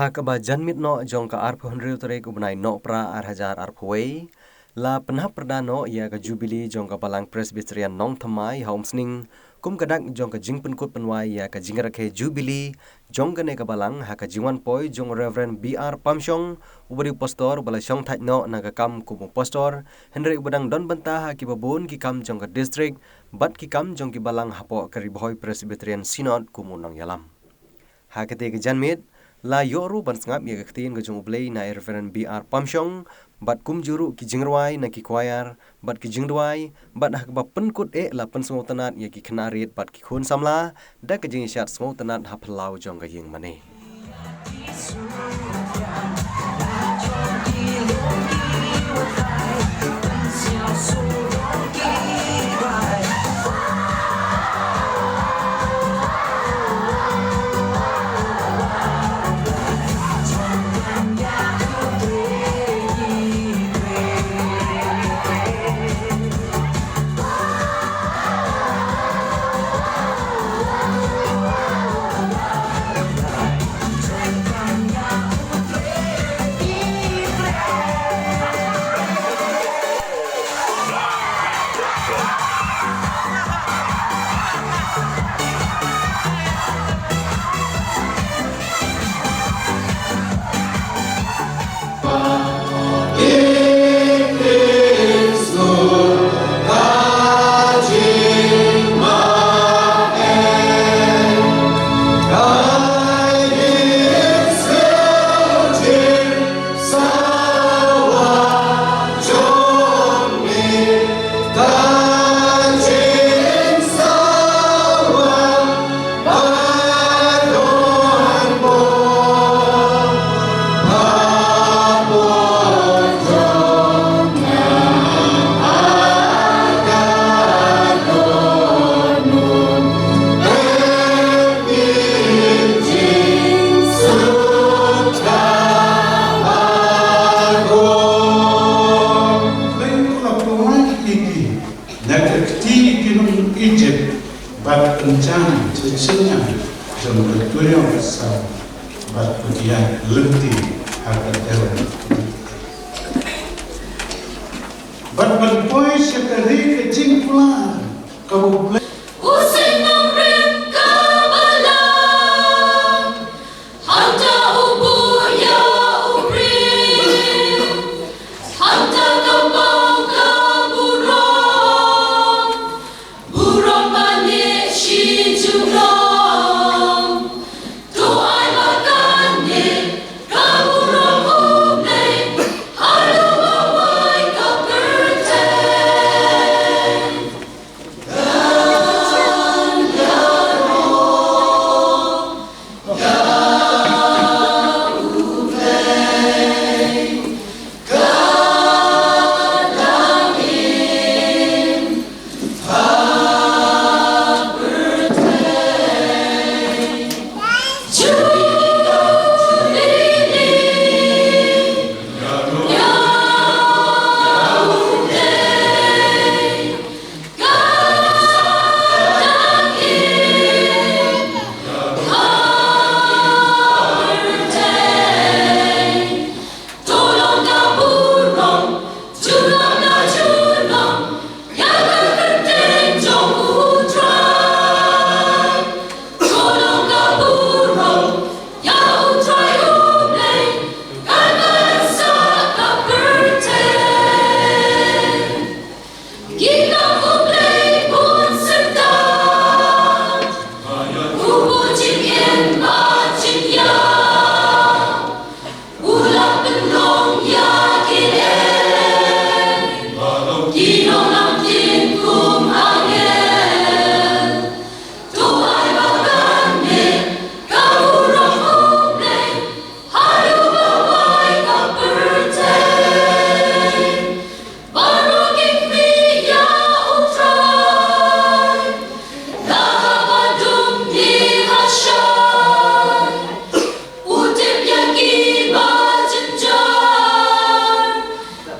Hakaba janmit no jongka arphunriu terek ubnai no pra arhajar arphwei la Pynhap Pyrda no Iaka Jubilee jongka Kabalangpresbyterian Nongthymmai Umsning kum kadak jongka jingpenkut penwai Iaka Jingrakhie Jubilee jongka ne Kabalang haka jingwan poi jong Reverend BR Pamsyong ubari pastor bala syong thaj no naga kam kumu pastor henry ubadang don bantah haki babun ki kam jongka district bat ki kam jongki balang hapo karibhoi Presbyterian Synod kumu nang yalam hakate ke janmit la yoru ban sngap ya ktin ke jong blei na Reverend BR Pamsyong bat kum juru ki jingruai na ki choir bat ki jingduai bat hak ba penkut la pensmo tanat ya ki knarit bat ki khun samla da ke jing syat smo tanat haplau jong ka ying mane rencana cecilnya jumlah tuyang besar bagian lentir harga dewan. Berpois sekali kecing pula kau boleh.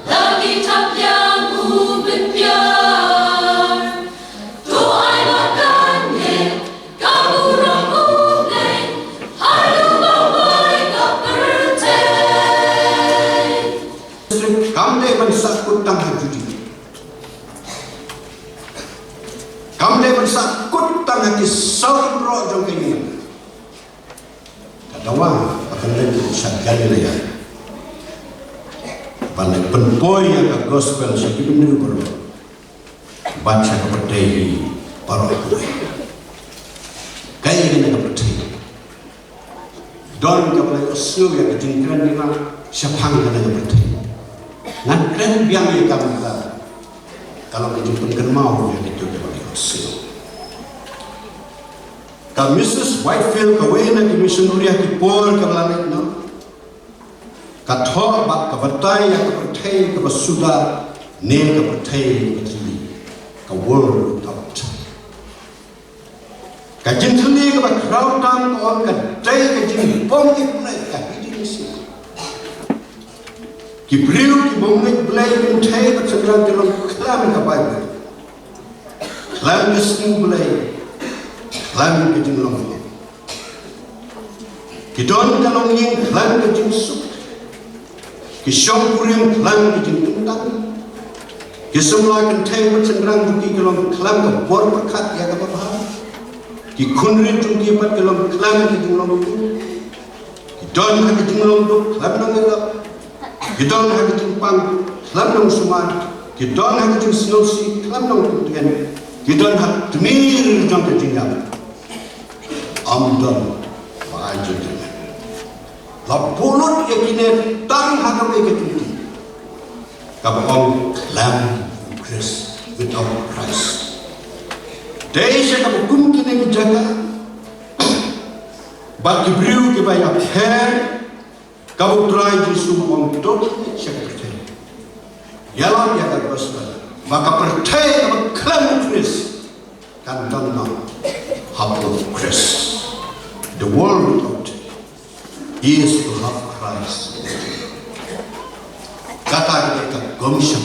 Lagi tak yang ku judi. Kami bersakut tangan kisah roh jong kini. Kadawa akan lagi sakali lagi. Balik penpoy yang gospel sakit ini baru baca kepercayaan para aku. Kaya ini kepercayaan. Don kepada usul yang Jingrakhie ni siapang kena kepercayaan. Nanti biang yang kami kata kalau dijemputkan mau yang itu kepada usul. Kalau Mrs. Whitefield kawin lagi misionuri yang kipor kebelalek no. Kathok bak kepercayaan yang kepercayaan kebasuda ne kepercayaan kebeli kawul tak. Kajin thuni ke bak crowd tam on kadai kajin bom iknai kahidi misi. Ki briu ki bomik blai bin thai bak segera dalam kelam ka Bible. Kelam kesing blai. Kelam kajin long. Ki don kalong yin kelam kajin sup. Ki syong kuring kelam kajin undang. Ki semula kan thai bak segera buki kalong kelam ka bor berkat ya ka bahar. Ki kunrin tu ki pat kelom kelam ki jumlom tu ki don ha ki jumlom tu kelam nang ngelap ki don ha ki jumpang kelam nang suman ki don ha ki snosi kelam nang tuan ki don ha tumir jam ke jinggap am don ba ajin la pulut ye kine tang ha ka ke tuti ka om kelam Christ without Christ. Desa kamu kumkin yang jaga, bagi beriu kebanyak her, kamu try Yesus untuk seperti. Yalah dia akan bersabar. Maka percaya kamu klaim Kristus, kan tanam hapus Kristus. The world without is to have Christ. Kata kita gomsam,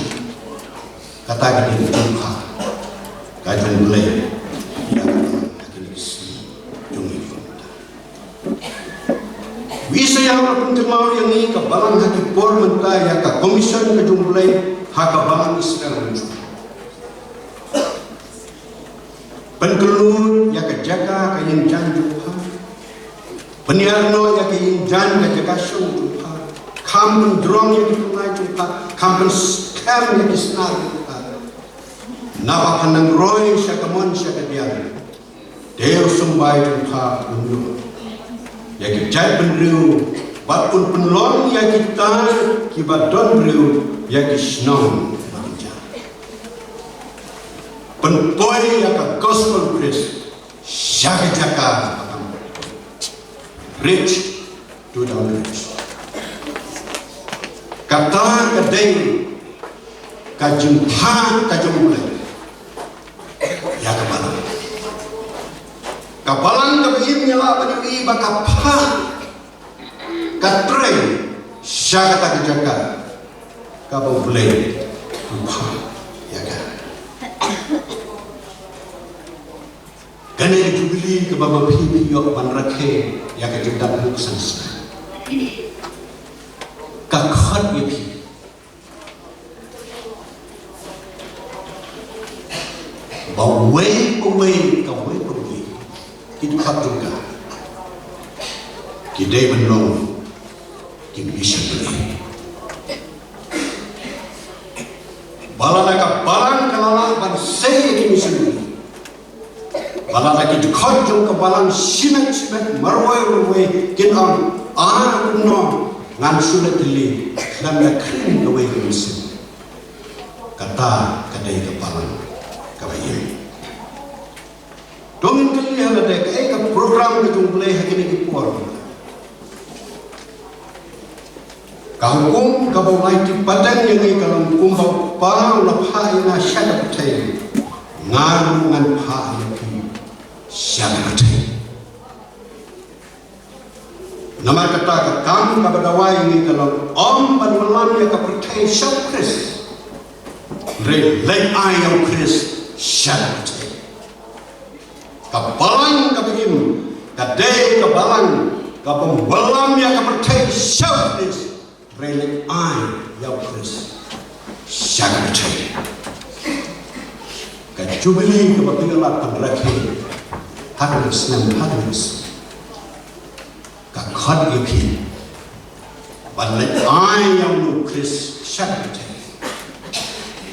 kata kita jumpa, kata mulai. Wisa yang Nongthymmai yang ini Kabalang haki por mentah ya ka komisan ke jumlai Kabalang Israel muncul. Penkelur ya ka jaga ka yang jan jumpa. Peniarno ya ka yang jan ka jaga syung jumpa. Kampen drong ya dipunai jumpa. Kampen scam ya disenar jumpa. Napa pandang roy sya kamon sya ka diari. Deo sumbai jumpa undur. Ya kita beriu, batun penlon ya kita kibadon beriu ya kisnong banja. Penpoy ya ka gospel Christ, syaka jaka, rich to the rich. Kata kadai kajumpa kajumulai, ya Kabalang. Kabalang kabim nyala bagi bakapa katre syaka tak jaga kabau boleh lupa ya kan kene jubilee ke baba pipi yo Jingrakhie ya ka jedak muksan ka khat ye pi away itu hak juga kita menong kita bisa beli balana balang kalala ban sei kita bisa beli balana kita khojong ke balang simet marwai kita no ngan sulit dili dan krim away kita bisa kata kadai ke balang kabayi Dongin kali hal ada ke program ke jumlah hakini kipor. Kangkum kabau laiti padang yang ini kalau kumbau parang lapha ina syada petai ngaru ngan pha ina syada petai. Nama kata ke kamu kabadawai ini kalau om ban malam ya kapertai syab Kris. Relay ayam Kris syada petai. Kabalang kabigim, kadai kabalang, kabang walam ya kapertai syawkris, relik ay yawkris, Secretary. Ka Jubilee ka Pyrda Jingrakhie Harness ka khad yapi balai ayam nu Chris Secretary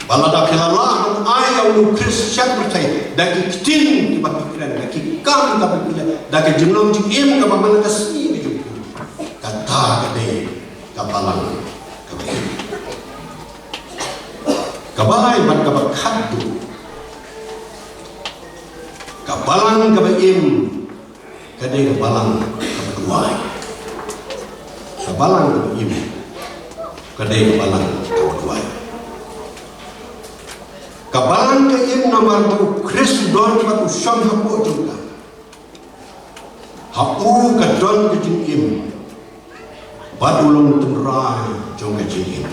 balada kelala ayam nu Chris Secretary daki tin ki bakiran daki kam ka bakiran daki jumlah jim ka bamana kasih itu kata kade kabalang kabalai bat kabakadu kabalang kabaim kade kabalang kabaduai kabalang kabaim kade kabalang kabaduai kabalang kaim namar tu Chris don batu syam hapo juga hapu kadon kejingim badulung tenrai jong kejingim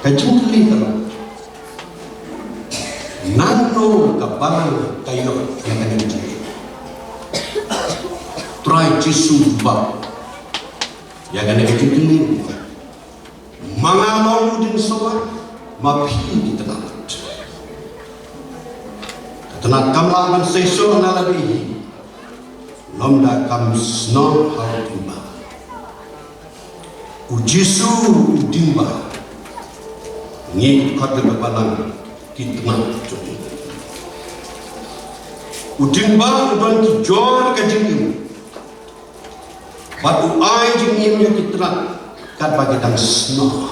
kajingli kalau nano kabalang kayo yang ada di sini try jisu bab yang ada di sini mangalong din soa mapi di tenat kamlangan seso nalabi lomda kam snow hautimba ujisu udimba ngi khat kabalang kitna jodi udimba udon ki jor ka jingim batu ai jingim nya kitna kat bagi dang snow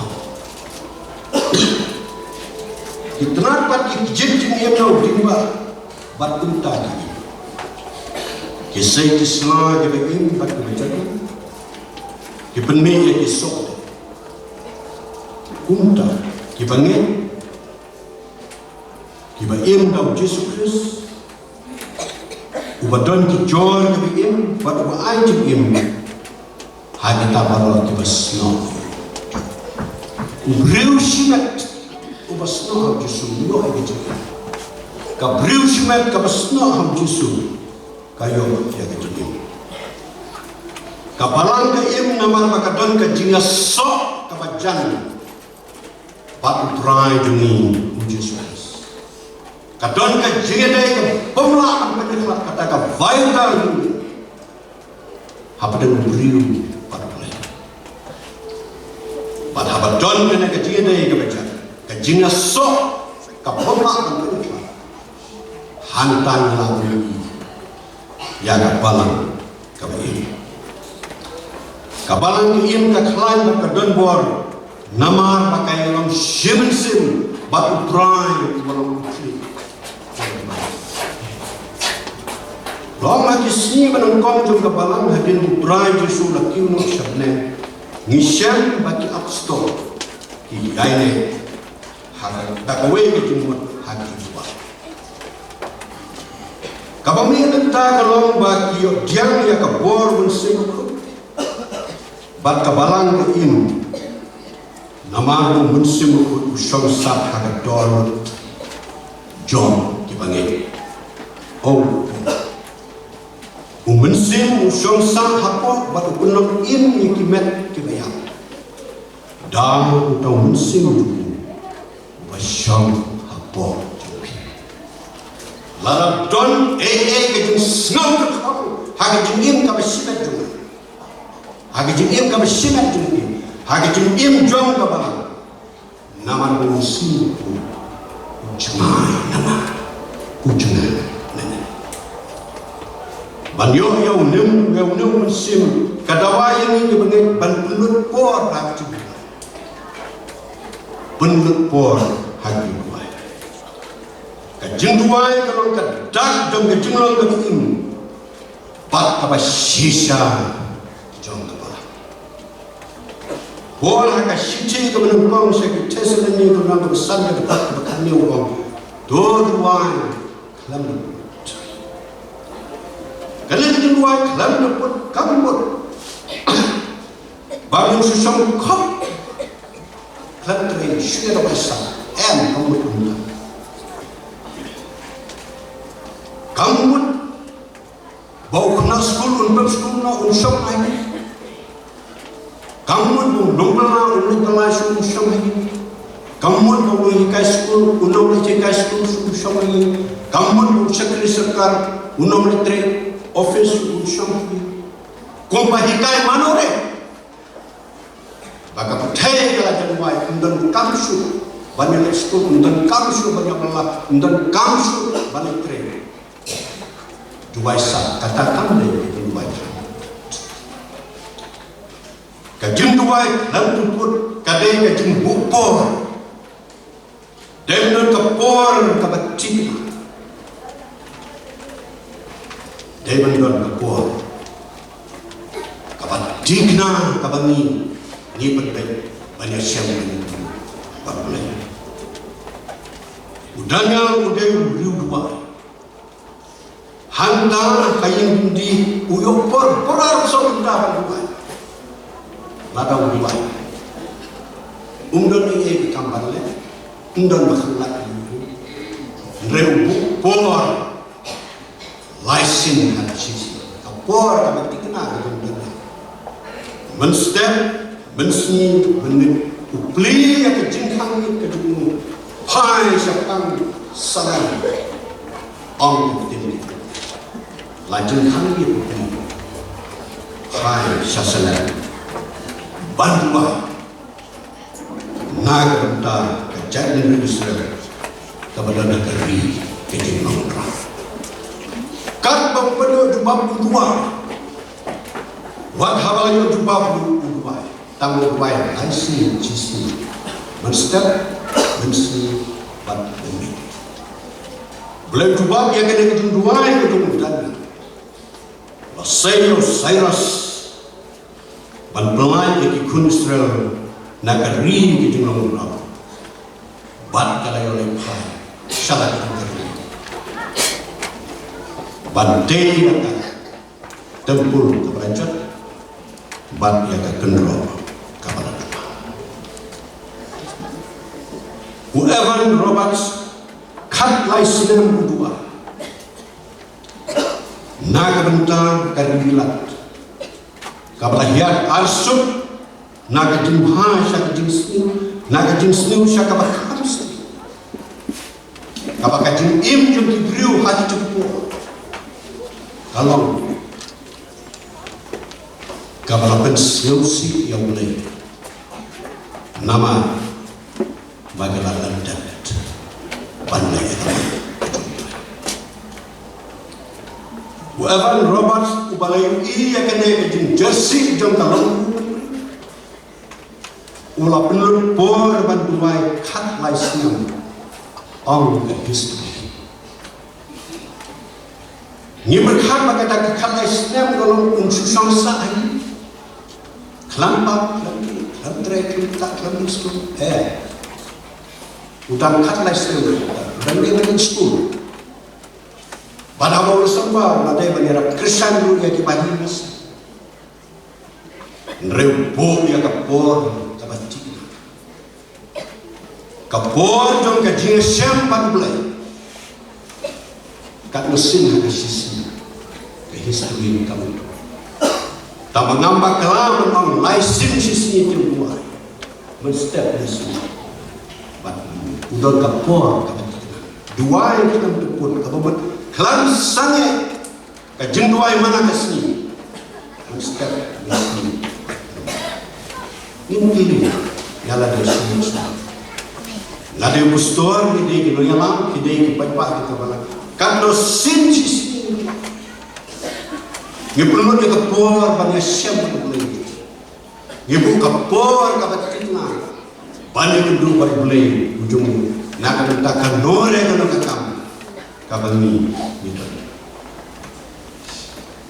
kitna pat ki jingim nya udimba batu tadi kisai kisla ke begim batu bejadi ki penme ya ki sok kunta ki bangin kiba im daw Jesus Christ ubadon ki jor kiba im wat uba ay im hagi tabaro kiba snow ubriu shimet uba snow Jesus lo ay gitu ka briu shimet ka snow Jesus kayo ya gitu kabalang ka im namar makadon ka jinga sok kabajan batu try jungi Jesus kadon ka jigede ka pemla ka pediklat kata ka vital hapadeng beriu pada mulai pada habadon kena ka jigede ka baca ka jinga sok ka pemla ka pediklat hantan lalu ya ka balang ka baim kabalang im ka klaim ka kadon bor namar pakai lam sim batu try balang Long lagi sini menengkong juga balang hadin berai Yesus lagi untuk syabne ngisyan bagi abstol ki yaine hal takwe ke jumut hadi dua kabami enta kalong bagi diang ya kabor mensing bat kabalang ke im nama mensing usong sat hada dor John ki bangi oh Umsning usong sang hapo batu punok in ikimet kibayang dam utau umsning basang hapo lara don kejung snow hagi jingim kabasimet jung hagi jingim kabasimet jung hagi jingim jong kabang naman umsning ujmai nama ujmai banyo ya unem mensim kadawa yang ini bengai ban penlut por hak juga penlut por hak juga kajeng dua kalau kadak dong kajeng long kajeng pat apa sisa jong kepala por hak sisi kemenungkong sekretas ini kalau besar dapat bekannya uang dua kelam kalian kedua kelam dapat kamut bangun susung kop kelam teri syurga besar kamut unta kamut bau kena sekolah untuk sekolah unsur lagi kamut bau dompela unsur lagi Kamun bawa high school, unom le high school sumsongi. Kamun bawa sekretari serkar, unom le trade office sumsongi. Kumpa high manore. Baka percaya kalau jadi baik, undan kamsu banyak school, undan kamsu banyak belah, undan kamsu banyak trade. Dua sah katakan deh dua. Kajin dua lalu pun kadai kajin bupor. Demnon kapor kabatina. Demnon kapor kabatina kabani ni berbeda banyak siapa yang berlain. Udahnya udah dua. Handa kain di uyopor porar sonda dua. Lada dua. Umdan ini kamar le. Undan makhluk rebu por laisin hadis kapor kami dikenal dengan menstep mensni menit upli yang kejengkang kedua hai syakang salam ong tini lajeng kami upli hai sasalam bandua naga jadi Israel kepada negeri Jingrakhie. Kan bangpada jubab dua, wad habayo jubab dua, tanggung bayar hasil cisi, menstep mensi bad bumi. Boleh jubab yang kena kedua dua yang kedua dan, Cyrus, ban pelai yang ikut Israel negeri Jingrakhie. Ban kalau oleh Pai, salah negeri. Bantai yang tempur keberajat, ban yang kendro Kabalangpresbyterian. Whoever Roberts kat laisinem dua, naga bentang karilat, Kabalangpresbyterian arsuk, naga jimha syak jinsni, naga jinsni syak kabakam. Kapag kajing im yung ibriw hati cukup kalau Kabalangpresbyterian yang mulai nama bagaimana landat pandai Evan Roberts ubalayu iya kena kajing jersey jom kalau ulah penlut por bantuai kat laisnya All the history. Ni berhak berkata kata Islam kalau unsusang sahaja. Kelampak, kelamtrek, kelampak school. Udang kata Islam. Udang dia bagi school. Pada awal sembah, ada banyak Kristen dulu yang dibagi mas. Rebu yang kapor, kabati. Kapor jom kajing sempat mulai kat mesin ada sisi ke history kamu tu tak menambah kelam memang laisin sisi itu buat menstep mesin udah kapor dua yang kita berpun kamu kelam sangat kajing dua yang mana kesini menstep mesin ini nyala dari semua Nada yang pastor kita yang menyalam kita yang pagi-pagi kita malam. Kalau sin sisi, dia perlu dia kapor banyak siapa boleh. Dia buka kapor kapat kita. Banyak kedua baru boleh ujung. Nak katakan nore kalau kakam kabani itu.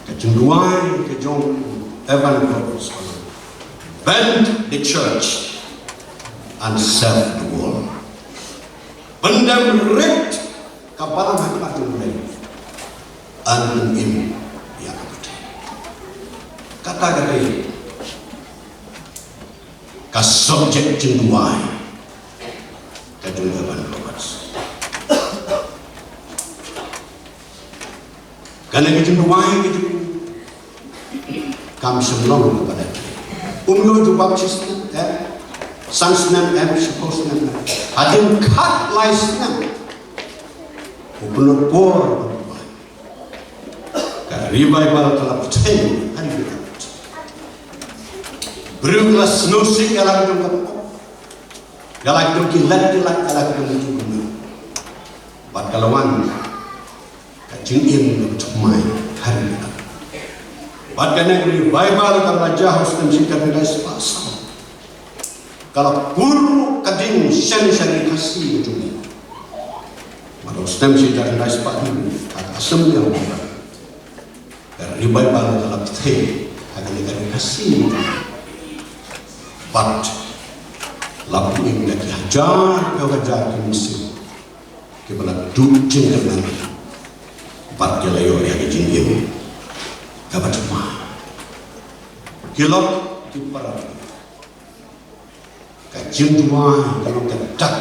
Kecenduan kejong Evan Roberts bend the church and serve the world. Pendam red Kabalangpresbyterian and in Iaka kata kata kas subjek jenduai kajungan Roberts karena jenduai itu kami sebelum kepada umur itu baptis Sansnam and Shaposnam, Hadim cut Lysnam, open a door. Revival telah bertemu hari ini. Berubahlah snowsing galak dong, galak dong kilat galak dong juga. Bad kalawan, kacing im bertemu hari ini. Bad kena revival kalau raja harus menjadikan nilai sepasang. Kalau guru kading shani kasih juga. Malah ustem menjadikan nilai sepasang. Asam yang mana? Revival dalam teh akan dikasih kasih, but lapu ini lagi hajar ke Mesir, kepada ducing dengan but kelayo yang dijinjim, kabar cuma kilok di para kajin cuma kalau kedak,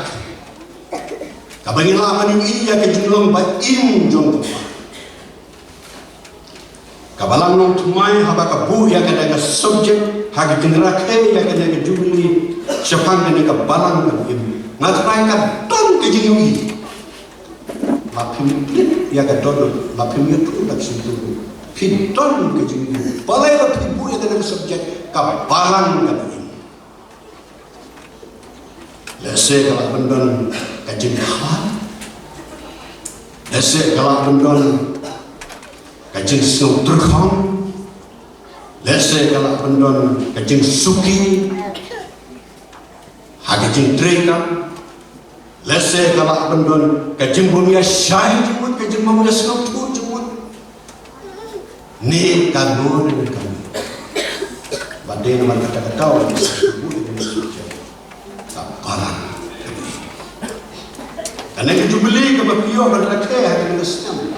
kabar ini lah mana ini yang kejulung baim jom. Kabalangpresbyterian haba kabu yang kena subjek hagi Jingrakhie yang kena Jubilee siapang kena Kabalangpresbyterian ngatrai ka don ke jingi lapim yang ka don lapim itu dak situ pidon ke jingi balai lapim yang kena subjek Kabalangpresbyterian lese kalau bendon ka Jingrakhie lese kalau bendon kajing snow terkam, lese kalau pendon kajing suki, kajing treka, lese kalau pendon kajing bumia syai jemut, kajing bumia snow tu jemut, ni kanon ni kami, badai nama kata kau ni sebut ini suci, kaparan, karena Jubilee kebapiyo berlaku hari ini Islam.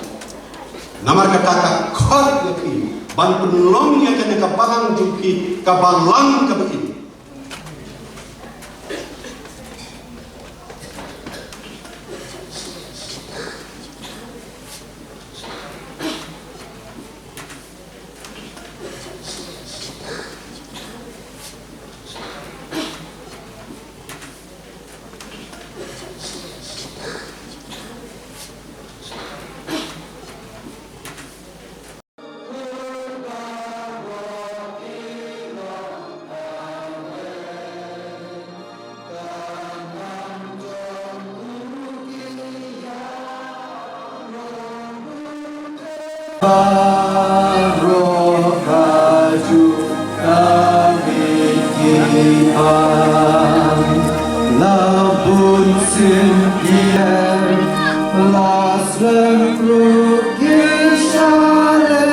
Nama kata kod lagi, ban penolong yang kena kabalang juki kabalang kebegini. Roh kaju kami kian labun sinkian las lengru kisale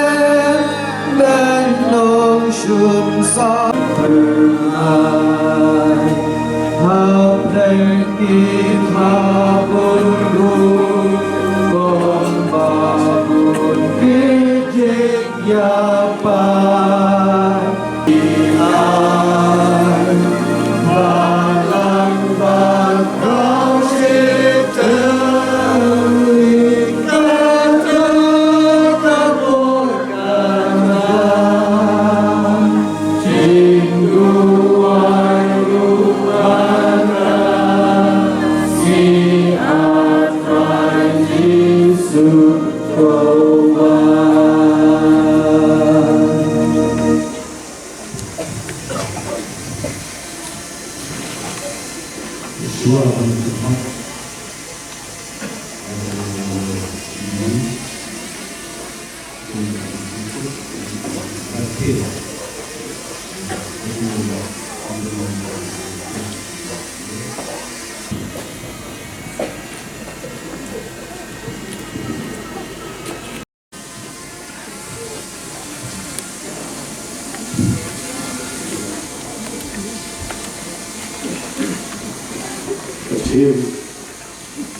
benong shun sa Pynhap hapeng ikhabun ru ya pai ian balang bakau seteri kata kaburkan cingguan rupana si atrai Yesus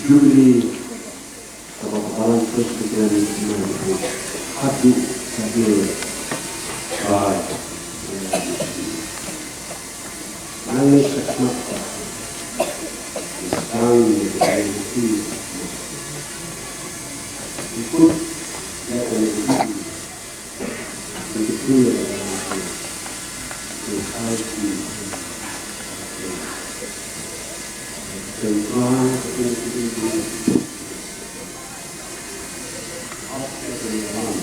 Jubilee Kabalangpresbyterian hati sambil baik nangis mata sekarang itu ikut ya dari itu Hãy subscribe cho kênh Ghiền Mì Gõ để không bỏ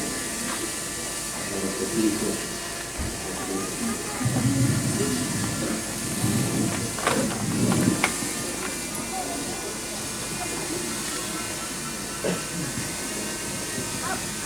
lỡ